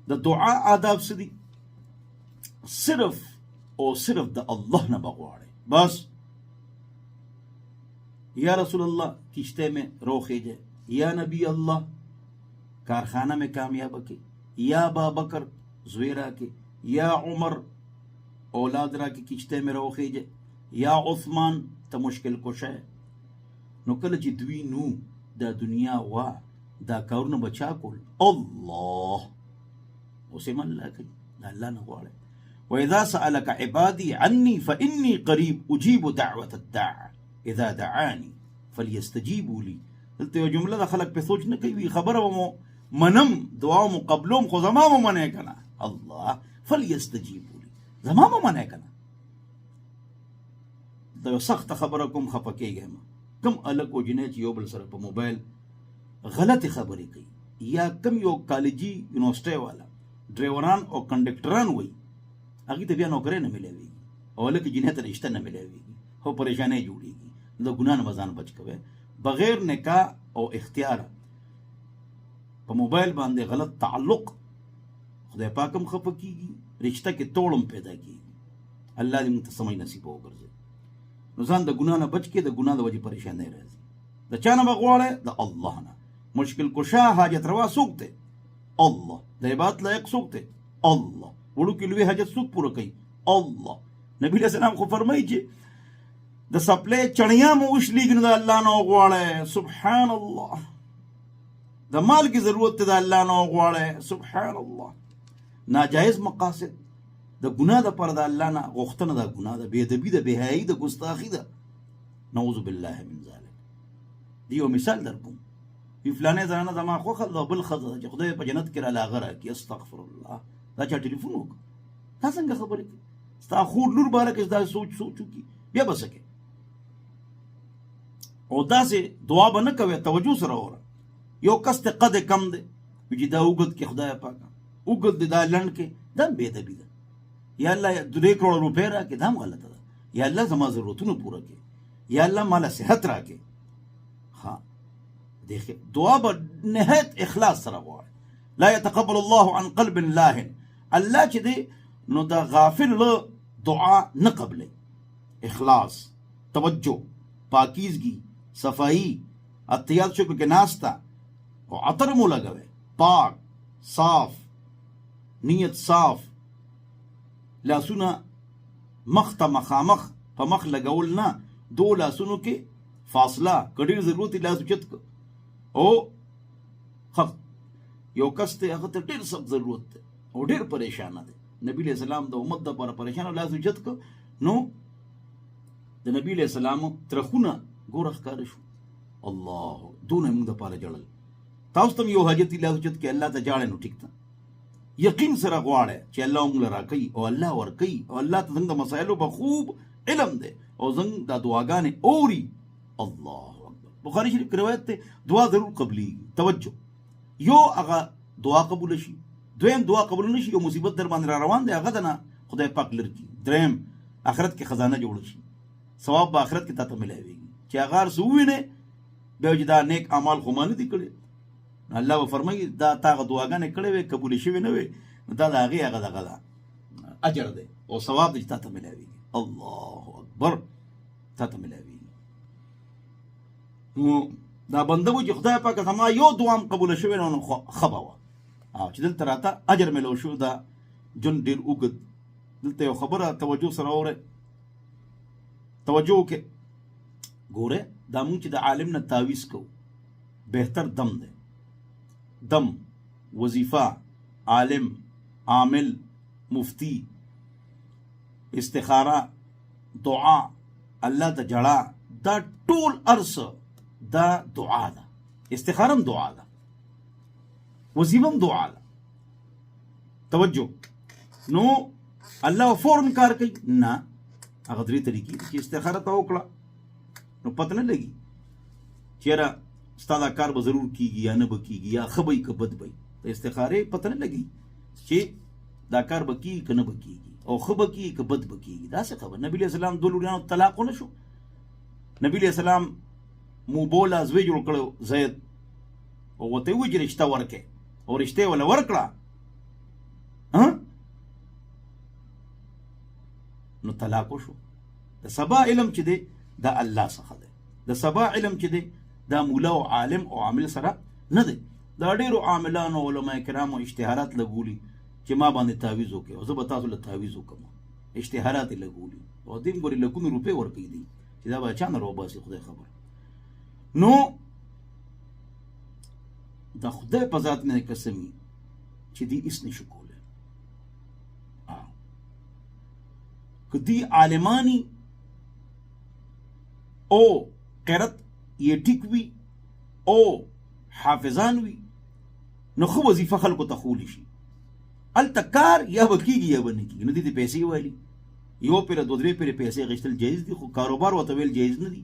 د دعا آداب سدي صرف او صرف د الله نه بغواړي. بس یا رسول الله کشتے میں روخیجے، یا نبی اللہ کارخانہ میں کامیاب کی، یا ابا بکر زویرا کی، یا عمر اولاد را کی کشتے میں روخیجے، یا عثمان تا مشکل کشا ہے. نو کله چې دوی نو دا دنیا وا دا کارونه بچا کول الله اوسې من الله کوي دا الله نه غواړي. وإذا سألك عبادي عني فإني قريب أجيب دعوة الداع اذا دعاني فليستجيبوا لي. دلته یو جمله د خلک په سوچ نه کوي، خبره مو منم دعا مو قبلوم خو زما مو منې کنه الله فليستجيبوا لي زما مو منې کنه. دا یو سخت خبره کوم خپکیږم کم الک او جنې چې یو بل سره په موبایل غلط خبرې کوي، یا کم یو کالجی یونیورسيټي والا ډرایوران او کنډکټران وي هغه ته بیا نوکري نه ملوي او لکه جنې ته رشتہ نه ملوي هو پریشانې جوړيږي. د ګنا نه ځان بچ کوي بغیر نکاح او اختیار په موبایل باندې غلط تعلق خدای پاکم خپکیږي، رشتہ کې توړم پیدا کیږي. الله دې موږ ته سمج نصیب وګرځي. نو ځان د ګنا نه بچ کې د ګنا د وجې پریشانې راځي. د چا نه بغواړي د الله نه. مشکل کشا حاجت روا څوک دی؟ الله. د عبادت لایق څوک دی؟ الله. وړو کې لوی حاجت څوک پوره کوي؟ الله. نبی علیہ السلام خو فرمایي چې د سپلې چړیا مو وشلیږي نو د الله نه وغواړئ. سبحان الله. د مال کی ضرورت ته د الله نه وغواړئ. سبحان الله. ناجایز مقاصد د ګناه د پر د الله نه غوښتنه د ګناه د بې ادبي د بېحیایي د ګستاخي ده. نعوذ بالله من ذلک. دی یو مثال درکوم. وی فلانې زنانه زما خوښه ده بل ښځه ده چې خدای په جنت کې راله هغه راکړي. استغفر الله. دا چا ټلیفون وکړه دا څنګه خبرې کوي؟ ستا خور لور باره کې دا سوچ وکړي بیا به څه کوې؟ او داسې دعا به نه کوې توجه سره وره. یو کس ته قد کم دی چې دا اوږد کې خدای پاکه اوږد دی دا لنډ کې دا هم بې ادبي ده. یا الله 3 کروڑ روپۍ راکړې دا هم غلطه ده. یا الله زما ضرورتونه پوره کړي. یا الله ماله صحت راکړي. ها دعا به نهایت اخلاص سره غواړي. لا يتقبل الله عن قلب لاهن. الله چې دی نو دا غافل له دعا نه قبلې. اخلاص، توجه، پاکیزگی، صفائی، اتیاد شکر کے ناستا او عطر مو لگوے پاک صاف نیت صاف لاسونا مخ تا مخامخ پا مخ لگول نا دو لاسونو کے فاصلہ کډیر ضرورت لاسو چت کو او خف یو کس ته هغه ته ډیر سخت ضرورت ده او ډیر پریشان ده. نبی علیہ السلام د امت د پر پریشان لاسو چت کو نو د نبی علیہ السلام ترخونه ګور ښکار شو. الله دونه موږ د پاره جړل. تاسو ته یو حاجت الله چت کې الله ته جاړې نو ټیک ته یقین سره غواړي چې الله موږ را کوي او الله ور کوي او الله ته څنګه مسایلو په خوب علم ده او څنګه د دعاګانې اوري. الله اکبر. بخاری شریف کې روایت ده دعا ضرور قبلي. توجه یو هغه دعا قبول شي، دویم دعا قبول نشي یو مصیبت در باندې را روان دی هغه نه خدای پاک لري. دریم آخرت کې خزانه جوړ شي، ثواب به آخرت کې تاسو ملایويږي چې هغه سووینه به وجدا نیک اعمال خو مان دي کړي. الله و فرمایي دا تاغه دعاګانې کړې وي قبول شي نه وي دا د هغه هغه دغه اجر دی او ثواب دې تاسو ملایويږي. الله اکبر. تاسو ملایويږي. نو دا بنده و چې خدای پاک زما یو دعا قبول شوی نو خبره او چې دلته راته اجر ملو شو دا جون ډیر وګد. دلته یو خبره توجه سره اوره توجه کې ګوره دا مونږ چې د عالم نه تعویز کو بهتر دم ده. دم وظیفه عالم عامل مفتی استخاره دعا الله ته جړه دا ټول ارس دا دعا ده. استخارم دعا ده، وظیفم دعا ده. توجه نو الله فورن کار کوي نه هغه درې طریقې چې استخاره ته وکړه نو پته نه لګي چیرې ستاسو کار به ضرور کیږي یا نه به کیږي یا ښه به که بد به. د استخارې پته نه لګي چې دا کار به کیږي که نه به کیږي او ښه به کیږي که بد به کیږي. داسې خبر نبی علیہ السلام دو لوریانو طلاق ونه شو. نبی علیہ السلام مو بولا زوی جوړ کړو زید او ورته وویل چې رشته ورکې او رشته ولا ورکړه نو طلاق وشو. د سبا علم چې دی دا الله څخه دی. د سبا علم چې دی دا مولا او عالم او عامل سره نه دی. دا ډیرو عاملانو علما کرامو اشتهارات لګولي چې ما باندې تعویذ وکړي او زه به تاسو له تعویذ وکړم. اشتهارات یې لګولي او دین ګوري لکونو روپۍ ورکوي دي چې دا به چا نه راوباسي خدای خبر. نو د خدای په ذات مې قسم وي چې دی هېڅ نشي کولی. که دی عالمانی او قرت یہ ٹھیک وی او حافظان وی نو خو وظیفه خلکو ته خولی شي. هلته کار یا به کېږي یا به نه کېږي. نو دې ته پیسې وایي، یو پیره دو درې پیرې پیسې اخیستل جایز دي، خو کاروبار ورته ویل جایز نه دي.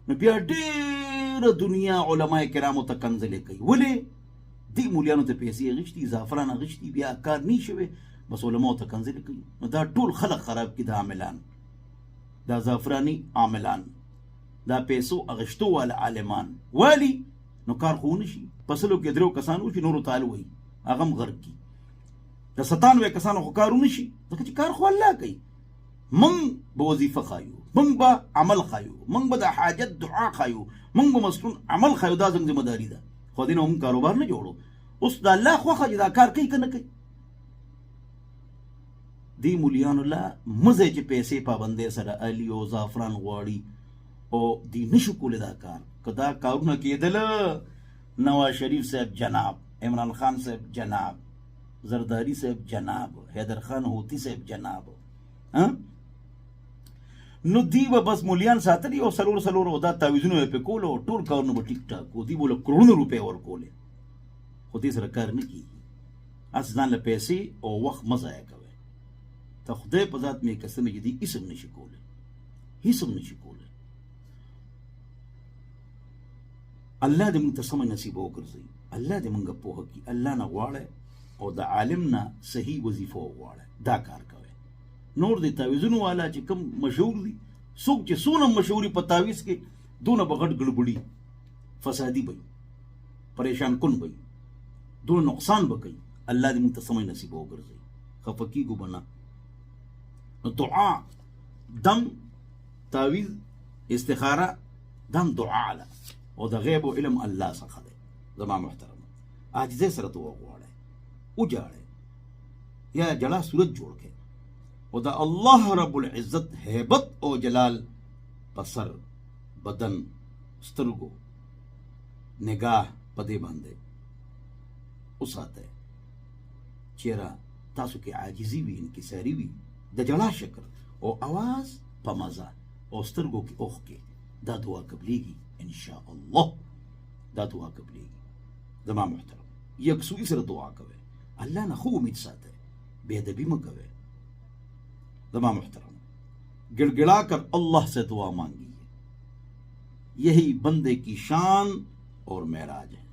نو بیا ډېره دنیا علما کرامو ته کنځلې کوي. ولې دې مولیانو ته پیسې اخیستي، زعفران اخیستي، بیا کار نه شوی، بس علماو ته کنځلې کوي. نو دا ټول خلق خراب کړي. دا عاملان، دا زعفراني عاملان، دا پیسو اغشتو والا عالمان والی نو کار خو نشي. پسلو کې درو کسان وشي نورو تعالی وایي هغه هم غرق کی. د 97 کسانو خو کارو نشي ځکه چې کار خو الله کوي. موږ به وظیفه خایو، موږ به عمل خایو، موږ به د حاجت دعا خایو، موږ به مسنون عمل خایو. دا زموږ ذمہ داری ده. خو دې نه موږ کاروبار نه جوړو. اوس د الله خوښه چې دا کار کوي که نه کوي. دی مولیانو له مزه چې پیسې پابندۍ سره علي او زعفران غواړي او دی نشو کولی دا کار. که دا کارونه کېدله نواز شریف صاحب جناب، عمران خان صاحب جناب، زرداری صاحب جناب، حیدر خان هوتی صاحب جناب، نو دی به بس مولیان ساتلی او سلور او دا تعویذونه یې پې کول او ټول کارونه به ټیک ټاک و. دی به له کروڑونو روپۍ ورکولې، خو دې سره کار نه کېږي. هسې ځان له پیسې او وخت مه ضایع کوئ. ته خدای په ذات مې قسم چې دی هېڅ هم نشي کولی، هېڅ هم نشي کولی. الله دې موږ ته سمه نصیب وګرځوي. الله دې موږ پوهه کړي. الله نه غواړئ او د عالم نه صحیح وظیفه وغواړئ. دا کار کوئ. نور دې تعویذونو والا چې کوم مشهور دي، څوک چې څونه مشهوري په تعویذ کې دونه به غټ ګړبړي فسادي به پریشان کن به دونه نقصان به کوي. الله دې موږ ته سمه نصیب وګرځوي. خفه کېږو به نه. نو دعا دم تعویذ استخاره دم دعا ده او د غیب او علم الله څخه دی. زما محترم عاجزۍ سره دعا غواړئ، وجاړئ یا جلا صورت جوړ کړئ او د الله رب العزت هیبت او جلال په سر، بدن، سترګو، نگاه په دې باندې وساتئ. چېرې تاسو کې عاجزي وي، انکساري وي، د جلا شکر او आवाज په مزه او سترګو کې اوښکې، دا دعا قبلېږي ان شاء الله. دا دعا قبلېږي. زما محترم یکسوئی سره دعا کوئ. اللہ نه خو امید ساتئ، بے ادبی مه کوئ. زما محترم گڑ گڑا کر اللہ سے دعا مانگیے، یہی بندے کی شان اور معراج ہے.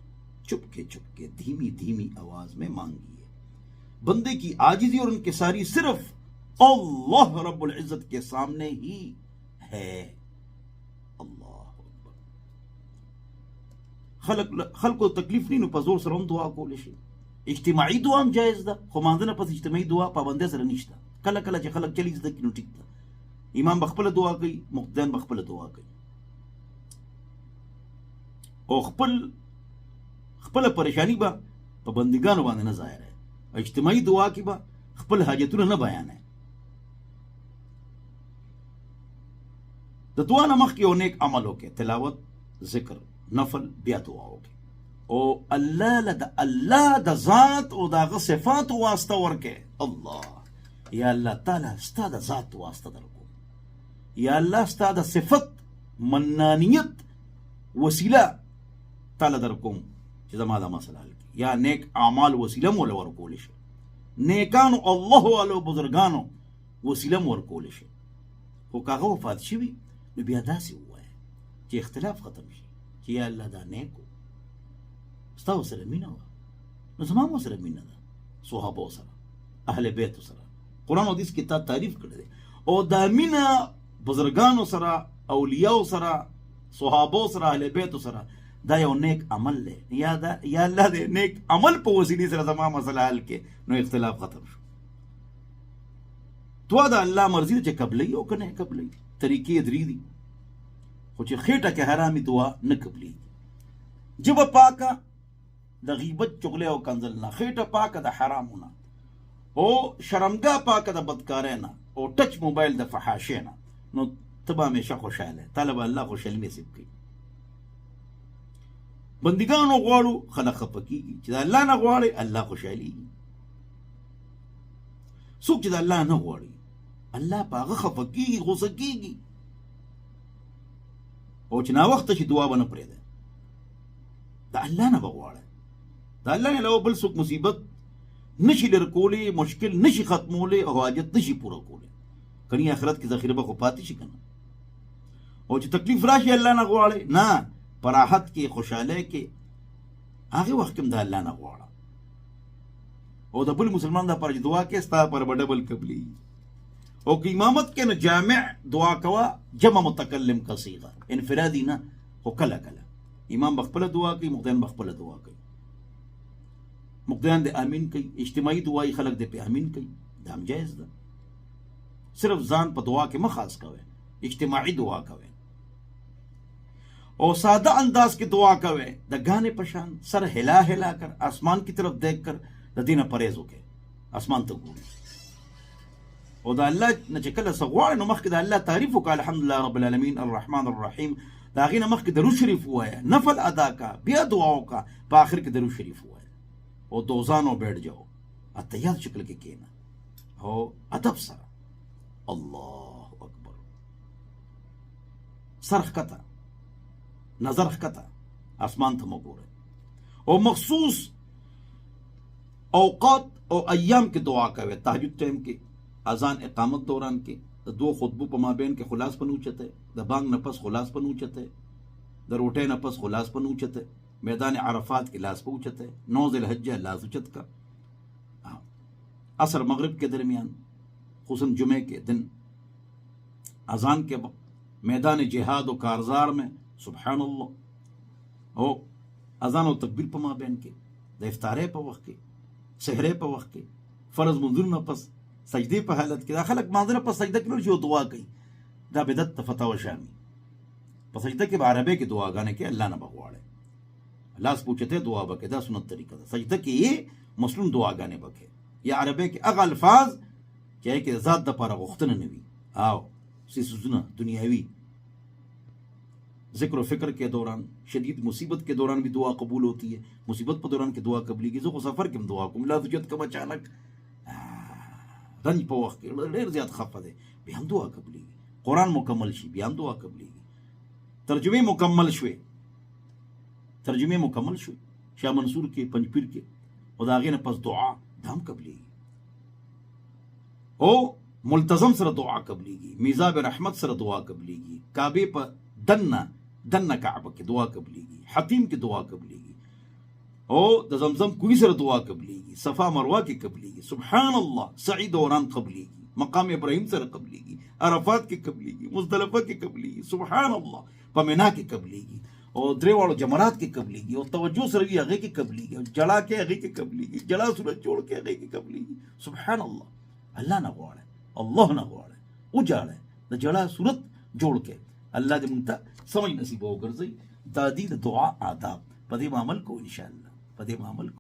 چپکے چپکے دھیمی دھیمی آواز میں مانگیے. بندے کی عاجزی اور انکساری صرف اللہ رب العزت کے سامنے ہی ہے. اللہ اکبر. خلق کو تکلیف نہیں نو په زور سره هم دعا کولی شي. اجتماعي دعا هم جایز ده، خو مانځنه پس اجتماعي دعا پابندۍ سره نشته. کله کله چې خلک چلی زده کړي نو ټیک ده. امام به خپله دعا کوي، مقتدیان به خپله دعا کوي او خپله پریشانی به په بندګانو باندې نه ظاهروي. اجتماعي دعا کې به خپل حاجتونه نه بیانوي. د دعا نه مخکې یو نیک عمل وکړئ، تلاوت، ذکر، نفل، بیا دعا وکړئ او الله له د الله د ذات او د هغه صفاتو واسطه ورکړئ. الله یا الله تعالی ستا د ذات واسطه درکوم، یا الله ستا د صفت منانیت وسیله تعالی درکوم چې زما دا مسله حل کړي. یا نیک اعمال وسیله م وله ورکولی شي، نیکانو الله والو بزرګانو وسیله م ورکولی شي. خو که هغه وفات شوي نو بیا داسې ووایه چې اختلاف ختم شي چې یا الله دا نیک و، ستا ورسره مینه وه نو زما هم ورسره مینه ده، صحابو سره، اهل بیتو سره. قرآن او حدیث کې تا تعریف کړی دی. او دا مینه بزرګانو سره، اولیاو سره، صحابو سره، اهل بیتو سره، دا یو نیک عمل دی. یا الله دې نیک عمل په وسیلې سره زما مسله حل کې نو اختلاف ختم شو. دعا د الله مرضی ده چې قبلې او کنه قبلې طریقې درې دي خو چې خېټه کې حرامي دعا نه قبلې جبه پاکه د غیبت چغله او کنزل نه خېټه پاکه د حرامونه او شرمګا پاکه د بدکارۍ نه او ټچ موبایل د فحاشۍ نه نو تبه همیشه خوشاله طالب الله خوشحالي نصیب کوي بندګانو غواړو خلک خفه کېږي چې د الله نه غواړي الله خوشحالېږي څوک چې د الله نه غواړي الله په هغه خفه کېږي غوسه کېږي او چې ناوخته شي دعا به نه پرېږده د الله نه به غواړه د الله نه علاوه بل څوک مصیبت نشي لر کولی مشکل نشي ختمولی او حاجت نشي پوره کولی کني آخرت کې ذخیره به خو پاتې شي کنه او چې تکلیف راشي الله نه غواړي نه پراحت کې خوشحاله کې هغه وخت کې د الله نه غواړه او د بل مسلمان د پر دعا کې ستا پر ډبل قبلي او که امامت کې نه جامع دعا کوا جمع متکلم کا صيغه انفرادي نه او کله کله امام بخپله دعا کوي مقتدیان بخپله دعا کوي مقتدیان د امین کوي اجتماعي دعای خلک د په امین کوي دا هم جایز ده صرف ځان په دعا کې مخاص کوي اجتماعي دعا کوي اور سادہ انداز کی دعا کوے دا گانے پشان سر ہلا ہلا کر آسمان کی طرف دیکھ کر دا دین پریز ہو کے آسمان تو گوری اور دا اللہ نچکل سغوار نو مخ دا اللہ تعریف کا الحمدللہ رب العالمین الرحمن الرحیم دا غین مخ کی درو شریف ہوا ہے نفل ادا کا بیا دعاؤں کا پا آخر کی درو شریف ہوا ہے اور دوزانوں بیٹھ جاؤ اتیاد شکل کے کینا ہو ادب سر اللہ اکبر سرخ کتا نظر خکتا آسمان ته مګوره او مخصوص اوقات او ایام کې دعا کوي تهجد ټایم کې اذان اقامت دوران کې د دو خطبو په مابین کې خلاص پنوچته د بانګ نفس خلاص پنوچته د روټه نفس خلاص پنوچته میدان عرفات کې لاس پوچته 9 ذی الحجه لاس اوچت کا عصر مغرب کے درمیان خصوصاً جمعے کے دن اذان کے میدان جہاد و کارزار میں سبحان اللہ او اذان و تکبیر په مابین کې د افطارې په وخت کې سحرې په وخت کې فرض منځونه پس سجدې په حالت کې دا خلک منځره په سجده کې نور دعا کوي دا بدعت فتاوا شامي په سجده کې عربی کې دعاګانې کې الله نه بغواړي لاس پوچته دعا وکړه دا سنت طریقه ده سجده کې مسلم دعاګانې وکړي یا عربی کې هغه الفاظ چې کې ذات د پر غوښتنه نه وي او سيسونه دنیاوي ذکر و فکر کے دوران شدید مصیبت کے دوران بھی دعا قبول ہوتی ہے مصیبت پر دوران کی دعا قبلی کی زو سفر کے دعا کو ملا تجد کم اچانک رنج په وخت کې ډېر زیات خفه ده به هم دعا قبلی قرآن مکمل شي بیا هم دعا قبلی ترجمه مکمل شوي شاه منصور کې پنځپیر کې او دا غینه پس دعا دام قبلی او ملتزم سره دعا قبلیږي میزاب رحمت سره دعا قبلیږي کعبه په دنه کعبه کې دعا قبلیږي حتیم کې دعا قبلیږي او د زمزم کوی سره دعا قبلیږي صفا مروه کې قبلیږي سبحان الله سعی دوران قبلیږي مقام ابراهیم سره قبلیږي عرفات کې قبلیږي مزدلفه کې قبلیږي سبحان الله په مینا کې قبلیږي او درې واړو جمرات کې قبلیږي او توجه سره یې هغه کې قبلیږي او جلا کې هغه کې قبلیږي جلا سره جوړ کې هغه کې قبلیږي سبحان الله الله نه غواړي الله نه غواړي او جاړه د جلا صورت جوړ کې الله دې مونږ ته سمجھ نصیب وګرځي دا دې د دعا آداب په دې عمل کو ان شاء الله په دې عمل